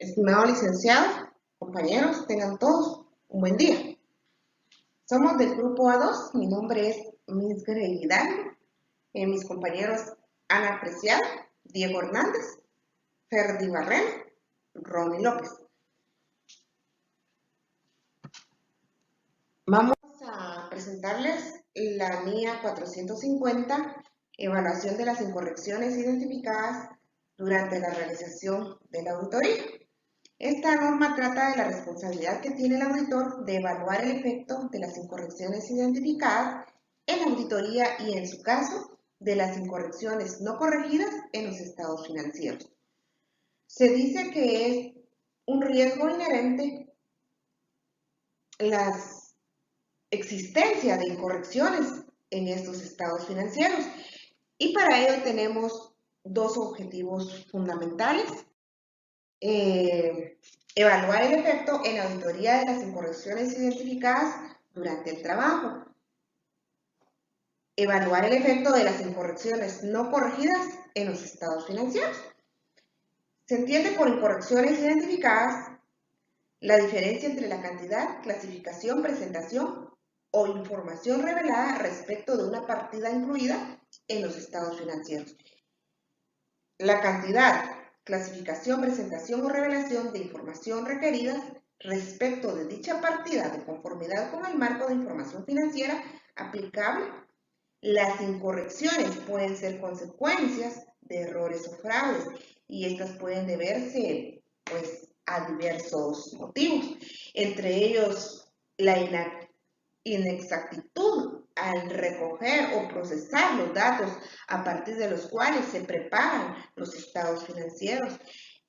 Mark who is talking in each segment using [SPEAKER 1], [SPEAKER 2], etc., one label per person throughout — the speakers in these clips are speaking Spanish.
[SPEAKER 1] Estimado licenciado, compañeros, tengan todos un buen día. Somos del grupo A2, mi nombre es Miss Grey Hidalgo, mis compañeros Ana Preciado, Diego Hernández, Ferdi Barrera, Ronnie López. Vamos a presentarles la NIA 450, evaluación de las incorrecciones identificadas durante la realización de la auditoría. Esta norma trata de la responsabilidad que tiene el auditor de evaluar el efecto de las incorrecciones identificadas en la auditoría y, en su caso, de las incorrecciones no corregidas en los estados financieros. Se dice que es un riesgo inherente la existencia de incorrecciones en estos estados financieros, y para ello tenemos dos objetivos fundamentales. Evaluar el efecto en la auditoría de las incorrecciones identificadas durante el trabajo. Evaluar el efecto de las incorrecciones no corregidas en los estados financieros. Se entiende por incorrecciones identificadas la diferencia entre la cantidad, clasificación, presentación o información revelada respecto de una partida incluida en los estados financieros. La cantidad, clasificación, presentación o revelación de información requeridas respecto de dicha partida de conformidad con el marco de información financiera aplicable. Las incorrecciones pueden ser consecuencias de errores o fraudes, y estas pueden deberse a diversos motivos, entre ellos la inexactitud al recoger o procesar los datos a partir de los cuales se preparan los estados financieros,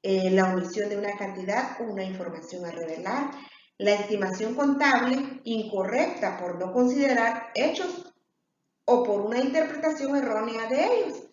[SPEAKER 1] la omisión de una cantidad o una información a revelar, la estimación contable incorrecta por no considerar hechos o por una interpretación errónea de ellos,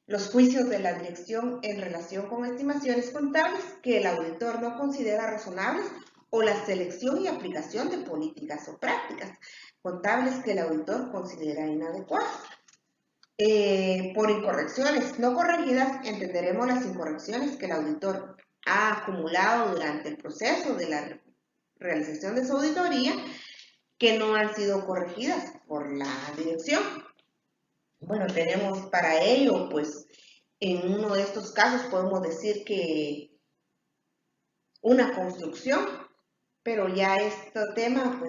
[SPEAKER 1] los juicios de la dirección en relación con estimaciones contables que el auditor no considera razonables, o la selección y aplicación de políticas o prácticas contables que el auditor considera inadecuadas. Por incorrecciones no corregidas entenderemos las incorrecciones que el auditor ha acumulado durante el proceso de la realización de su auditoría, que no han sido corregidas por la dirección. Bueno, tenemos para ello, en uno de estos casos podemos decir que una construcción, pero ya este tema,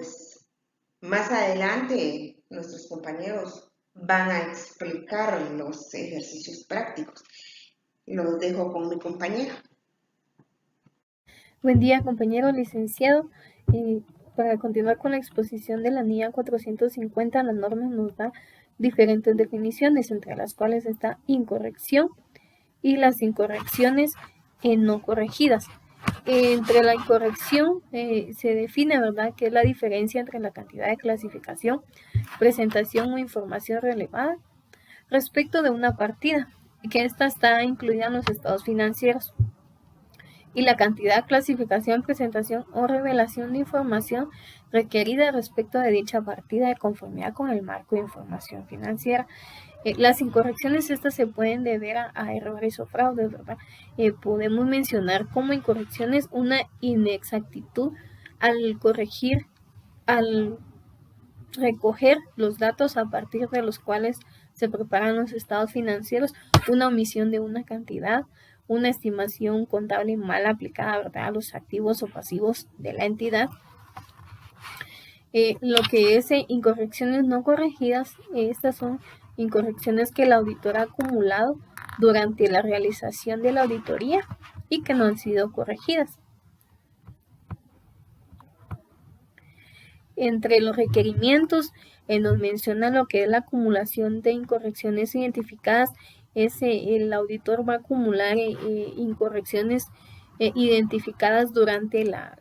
[SPEAKER 1] más adelante nuestros compañeros van a explicar los ejercicios prácticos. Los dejo con mi compañera.
[SPEAKER 2] Buen día, compañero licenciado. Para continuar con la exposición de la NIA 450, la norma nos da diferentes definiciones, entre las cuales está incorrección y las incorrecciones no corregidas. Entre la incorrección se define, ¿verdad?, que es la diferencia entre la cantidad de clasificación, presentación o información relevada respecto de una partida, que esta está incluida en los estados financieros, y la cantidad, clasificación, presentación o revelación de información requerida respecto de dicha partida de conformidad con el marco de información financiera. Las incorrecciones estas se pueden deber a errores o fraudes, ¿verdad? Podemos mencionar como incorrecciones una inexactitud al recoger los datos a partir de los cuales se preparan los estados financieros, una omisión de una cantidad, una estimación contable mal aplicada, ¿verdad?, a los activos o pasivos de la entidad. Lo que es incorrecciones no corregidas, estas son incorrecciones que el auditor ha acumulado durante la realización de la auditoría y que no han sido corregidas. Entre los requerimientos nos menciona lo que es la acumulación de incorrecciones identificadas. El auditor va a acumular incorrecciones identificadas durante la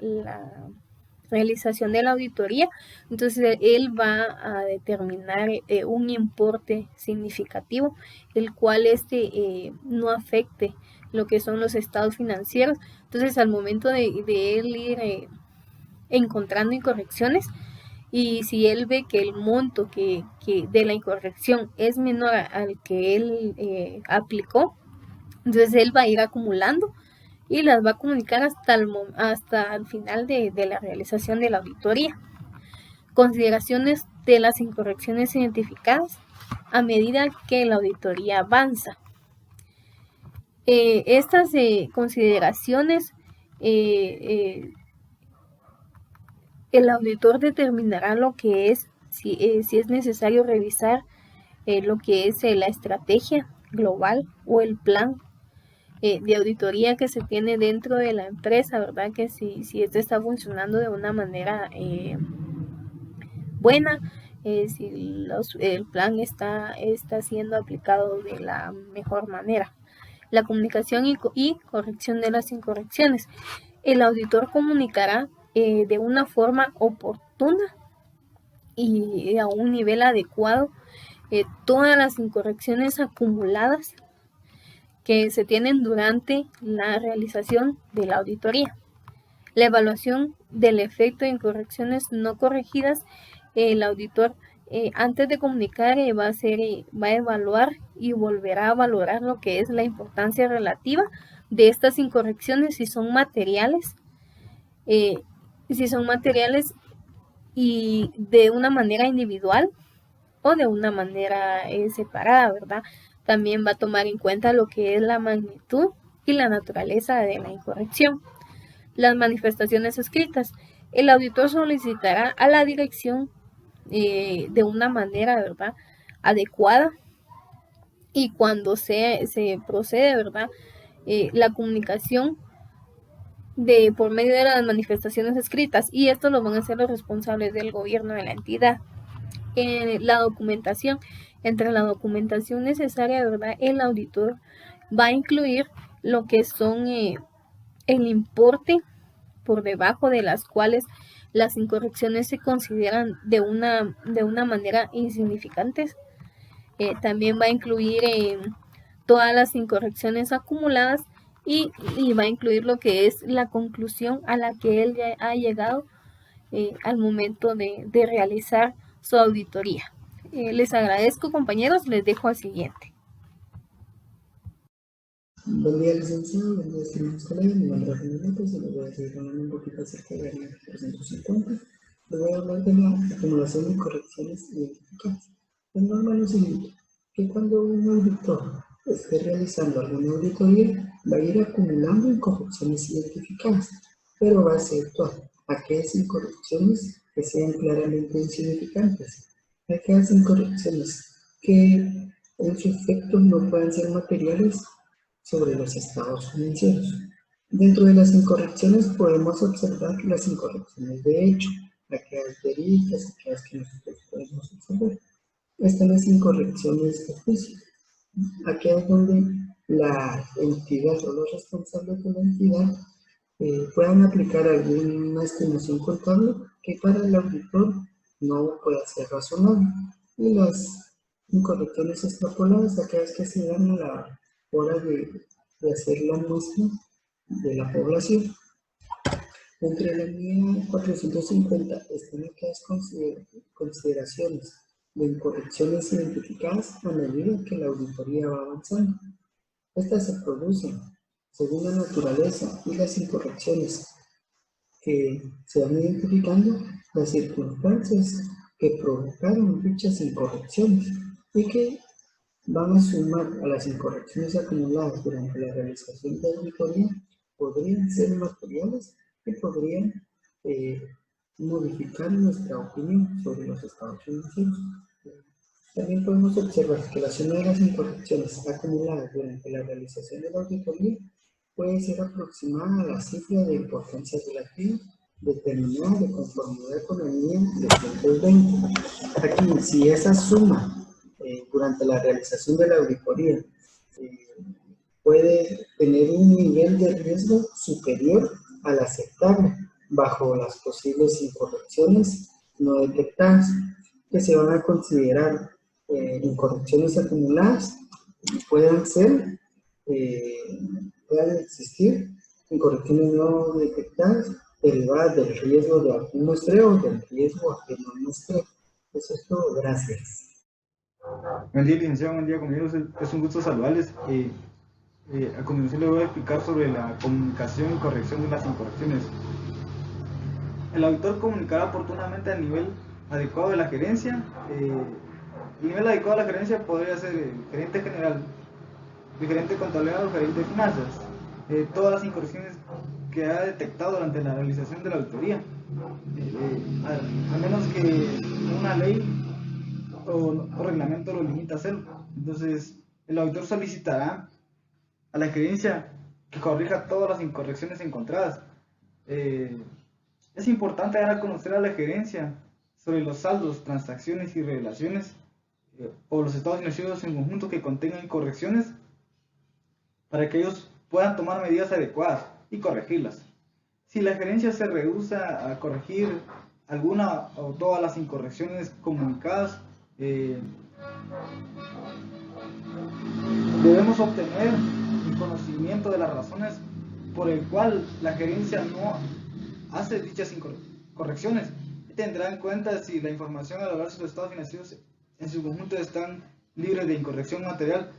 [SPEAKER 2] realización de la auditoría. Entonces él va a determinar un importe significativo, el cual no afecte lo que son los estados financieros. Entonces al momento de él ir encontrando incorrecciones, y si él ve que el monto que de la incorrección es menor al que él aplicó, entonces él va a ir acumulando y las va a comunicar hasta el final de la realización de la auditoría. Consideraciones de las incorrecciones identificadas a medida que la auditoría avanza. Estas consideraciones, el auditor determinará lo que es, si es necesario revisar lo que es la estrategia global o el plan de auditoría que se tiene dentro de la empresa, ¿verdad? Que si esto está funcionando de una manera buena, si el plan está siendo aplicado de la mejor manera. La comunicación y corrección de las incorrecciones. El auditor comunicará de una forma oportuna y a un nivel adecuado todas las incorrecciones acumuladas que se tienen durante la realización de la auditoría. La evaluación del efecto de incorrecciones no corregidas, el auditor antes de comunicar va a evaluar y volverá a valorar lo que es la importancia relativa de estas incorrecciones, si son materiales y de una manera individual o de una manera separada, ¿verdad? También va a tomar en cuenta lo que es la magnitud y la naturaleza de la incorrección. Las manifestaciones escritas. El auditor solicitará a la dirección de una manera, ¿verdad?, adecuada, y cuando se procede, ¿verdad?, la comunicación por medio de las manifestaciones escritas, y esto lo van a hacer los responsables del gobierno de la entidad. La documentación. Entre la documentación necesaria, ¿verdad?, el auditor va a incluir lo que son el importe por debajo de las cuales las incorrecciones se consideran de una manera insignificantes. También va a incluir todas las incorrecciones acumuladas y va a incluir lo que es la conclusión a la que él ya ha llegado al momento de realizar su auditoría. Les agradezco, compañeros, les dejo al siguiente.
[SPEAKER 3] Buen día, licenciado, buen día, estimados colegas. Mi nombre es René López y les voy a seguir hablando un poquito acerca de la ley 350. Les voy a hablar de la acumulación de correcciones identificadas. Es normal lo siguiente, que cuando un auditor esté realizando alguna auditoría, va a ir acumulando incorrecciones identificadas, pero va a exceptuar aquellas incorrecciones que sean claramente insignificantes, aquellas incorrecciones que en su efecto no puedan ser materiales sobre los estados financieros. Dentro de las incorrecciones podemos observar las incorrecciones de hecho, aquellas verídicas, aquellas que nosotros podemos observar. Están las incorrecciones de juicio, aquellas donde la entidad o los responsables de la entidad puedan aplicar alguna estimación contable que para el auditor no pueda ser razonable. Y las incorrecciones extrapoladas, aquellas que se dan a la hora de hacer la muestra de la población. Entre la línea 450 están aquellas consideraciones de incorrecciones identificadas a medida que la auditoría va avanzando. Estas se producen según la naturaleza y las incorrecciones que se van identificando, las circunstancias que provocaron dichas incorrecciones y que van a sumar a las incorrecciones acumuladas durante la realización de la auditoría, podrían ser materiales y podrían modificar nuestra opinión sobre los estados financieros. También podemos observar que la suma de las incorrecciones acumuladas durante la realización de la auditoría puede ser aproximada a la cifra de importancia relativa determinada de conformidad con la línea de 120. Aquí, si esa suma durante la realización de la auditoría puede tener un nivel de riesgo superior al aceptable bajo las posibles incorrecciones no detectadas, que se van a considerar incorrecciones acumuladas, pueden existir incorrecciones no detectadas derivadas del riesgo de algún muestreo o del riesgo a que no muestreo. Eso es todo, gracias.
[SPEAKER 4] Buen día, licenciado, buen día, compañeros. Es un gusto saludarles. A continuación les voy a explicar sobre la comunicación y corrección de las incorrecciones. El auditor comunicará oportunamente al nivel adecuado de la gerencia. El nivel adecuado de la gerencia podría ser el gerente general, el gerente de contabilidad o el gerente de finanzas. Todas las incorrecciones que ha detectado durante la realización de la auditoría, a menos que una ley o reglamento lo limita a hacerlo. Entonces, el auditor solicitará a la gerencia que corrija todas las incorrecciones encontradas. Es importante dar a conocer a la gerencia sobre los saldos, transacciones y revelaciones o los estados financieros en conjunto que contengan incorrecciones para que ellos puedan tomar medidas adecuadas y corregirlas. Si la gerencia se rehúsa a corregir alguna o todas las incorrecciones comunicadas, debemos obtener el conocimiento de las razones por el cual la gerencia no hace dichas correcciones y tendrá en cuenta si la información al hablar de los estados financieros en su conjunto están libres de incorrección material.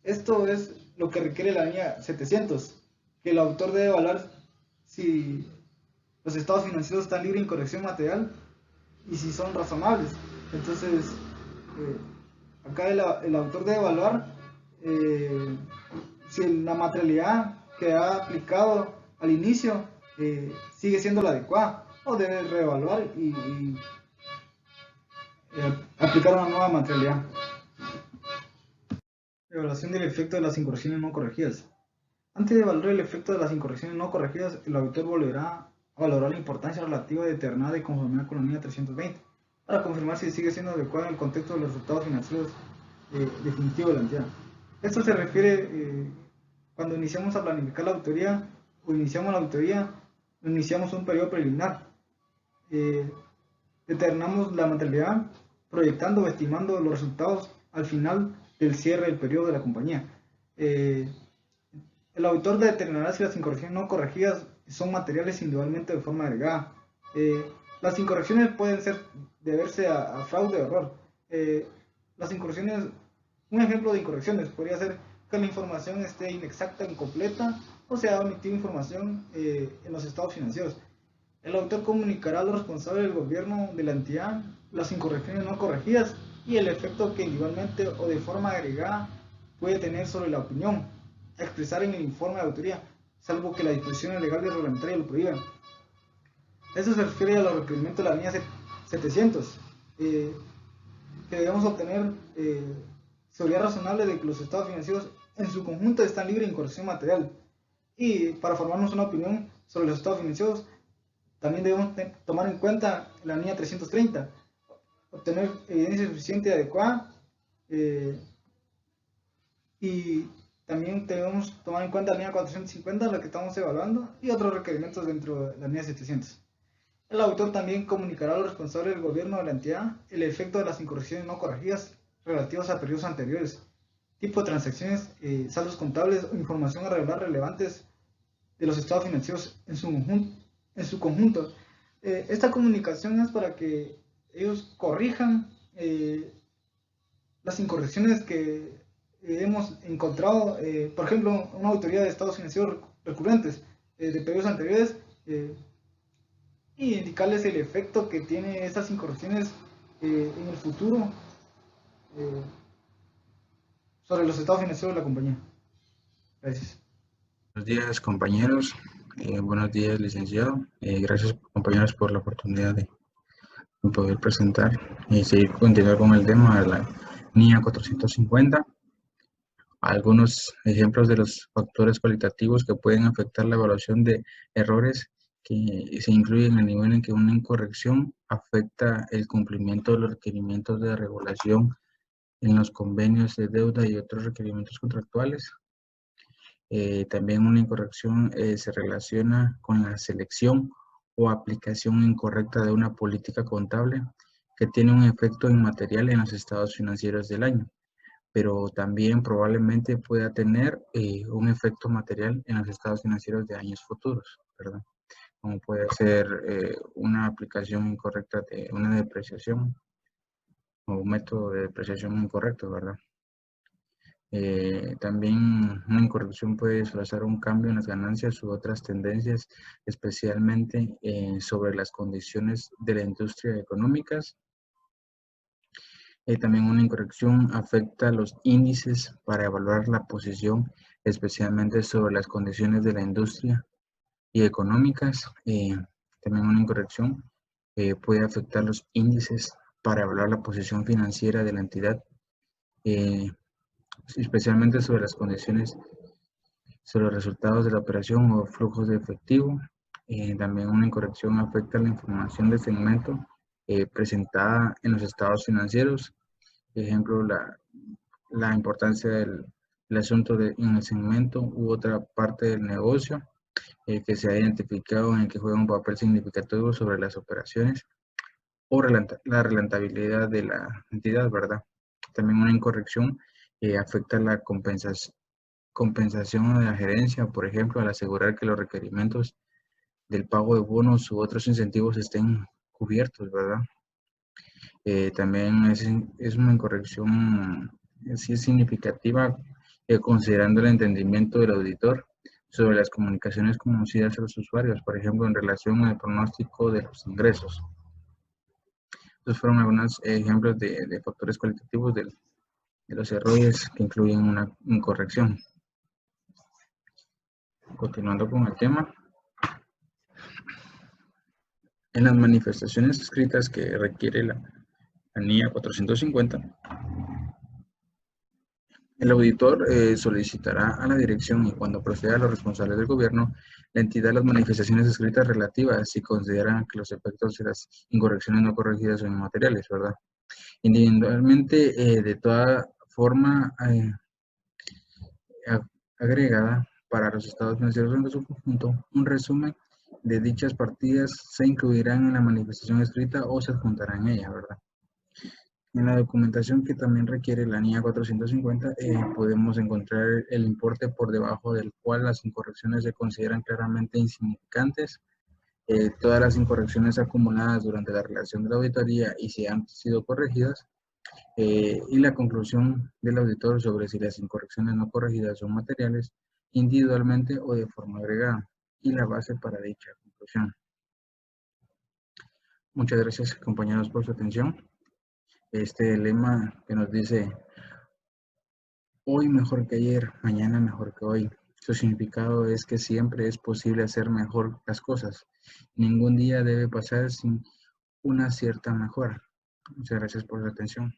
[SPEAKER 4] Esto es lo que requiere la línea 700, que el autor debe evaluar si los estados financieros están libres de incorrección material y si son razonables. Entonces, acá el autor debe evaluar si la materialidad que ha aplicado al inicio sigue siendo la adecuada o debe reevaluar y aplicar una nueva materialidad. Evaluación del efecto de las incorrecciones no corregidas. Antes de evaluar el efecto de las incorrecciones no corregidas, el auditor volverá a valorar la importancia relativa determinada de conformidad con la línea 320 para confirmar si sigue siendo adecuada en el contexto de los resultados financieros definitivos de la entidad. Esto se refiere cuando iniciamos a planificar la auditoría o iniciamos la auditoría, iniciamos un periodo preliminar. Determinamos la materialidad proyectando o estimando los resultados al final del cierre del periodo de la compañía. El auditor determinará si las incorrecciones no corregidas son materiales individualmente de forma agregada. Las incorrecciones pueden deberse a fraude o error. Las incorrecciones, un ejemplo de incorrecciones podría ser que la información esté inexacta, incompleta o se ha omitido información en los estados financieros. El auditor comunicará a los responsables del gobierno de la entidad las incorrecciones no corregidas y el efecto que individualmente o de forma agregada puede tener sobre la opinión a expresar en el informe de auditoría, salvo que la disposición legal y reglamentaria lo prohíban. Eso se refiere a los requerimientos de la línea 700, que debemos obtener seguridad razonable de que los estados financieros en su conjunto están libres de incorrección material. Y para formarnos una opinión sobre los estados financieros, también debemos tomar en cuenta la línea 330, obtener evidencia suficiente y adecuada, y también debemos tomar en cuenta la línea 450, la que estamos evaluando, y otros requerimientos dentro de la línea 700. El auditor también comunicará a los responsables del gobierno de la entidad el efecto de las incorrecciones no corregidas relativas a periodos anteriores, tipo de transacciones, saldos contables o información a revelar relevantes de los estados financieros en su conjunto. Esta comunicación es para que ellos corrijan las incorrecciones que hemos encontrado, por ejemplo, una auditoría de estados financieros recurrentes de periodos anteriores, y indicarles el efecto que tiene esas incorrecciones en el futuro sobre los estados financieros de la compañía. Gracias.
[SPEAKER 5] Buenos días, compañeros. Buenos días, licenciado. Gracias, compañeros, por la oportunidad de poder presentar y continuar con el tema de la NIA 450. Algunos ejemplos de los factores cualitativos que pueden afectar la evaluación de errores que se incluyen a nivel en que una incorrección afecta el cumplimiento de los requerimientos de regulación en los convenios de deuda y otros requerimientos contractuales. También una incorrección se relaciona con la selección o aplicación incorrecta de una política contable que tiene un efecto inmaterial en los estados financieros del año, pero también probablemente pueda tener un efecto material en los estados financieros de años futuros, ¿verdad? Como puede ser una aplicación incorrecta de una depreciación o un método de depreciación incorrecto, ¿verdad? También una incorrección puede disfrazar un cambio en las ganancias u otras tendencias, especialmente sobre las condiciones de la industria económicas. También una incorrección afecta los índices para evaluar la posición, especialmente sobre las condiciones de la industria y económicas. También una incorrección puede afectar los índices para evaluar la posición financiera de la entidad, especialmente sobre las condiciones, sobre los resultados de la operación o flujos de efectivo. También una incorrección afecta la información de segmento presentada en los estados financieros. Ejemplo, la importancia del asunto en el segmento u otra parte del negocio que se ha identificado en el que juega un papel significativo sobre las operaciones o la rentabilidad de la entidad, ¿verdad? También una incorrección afecta la compensación de la gerencia, por ejemplo, al asegurar que los requerimientos del pago de bonos u otros incentivos estén cubiertos, ¿verdad? También es una incorrección sí es significativa considerando el entendimiento del auditor sobre las comunicaciones conocidas a los usuarios, por ejemplo, en relación al pronóstico de los ingresos. Estos fueron algunos ejemplos de factores cualitativos de los errores que incluyen una incorrección. Continuando con el tema. En las manifestaciones escritas que requiere la NIA 450, el auditor solicitará a la dirección y cuando proceda a los responsables del gobierno, la entidad las manifestaciones escritas relativas si consideran que los efectos de las incorrecciones no corregidas son inmateriales, ¿verdad? Individualmente, de toda forma agregada para los estados financieros en su conjunto, un resumen de dichas partidas se incluirán en la manifestación escrita o se adjuntarán en ella, ¿verdad? En la documentación que también requiere la NIA 450 podemos encontrar el importe por debajo del cual las incorrecciones se consideran claramente insignificantes. Todas las incorrecciones acumuladas durante la relación de la auditoría y si han sido corregidas, y la conclusión del auditor sobre si las incorrecciones no corregidas son materiales individualmente o de forma agregada y la base para dicha conclusión. Muchas gracias, compañeros, por su atención. Este lema que nos dice hoy mejor que ayer, mañana mejor que hoy. Su significado es que siempre es posible hacer mejor las cosas. Ningún día debe pasar sin una cierta mejora. Muchas gracias por su atención.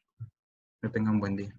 [SPEAKER 5] Que tengan un buen día.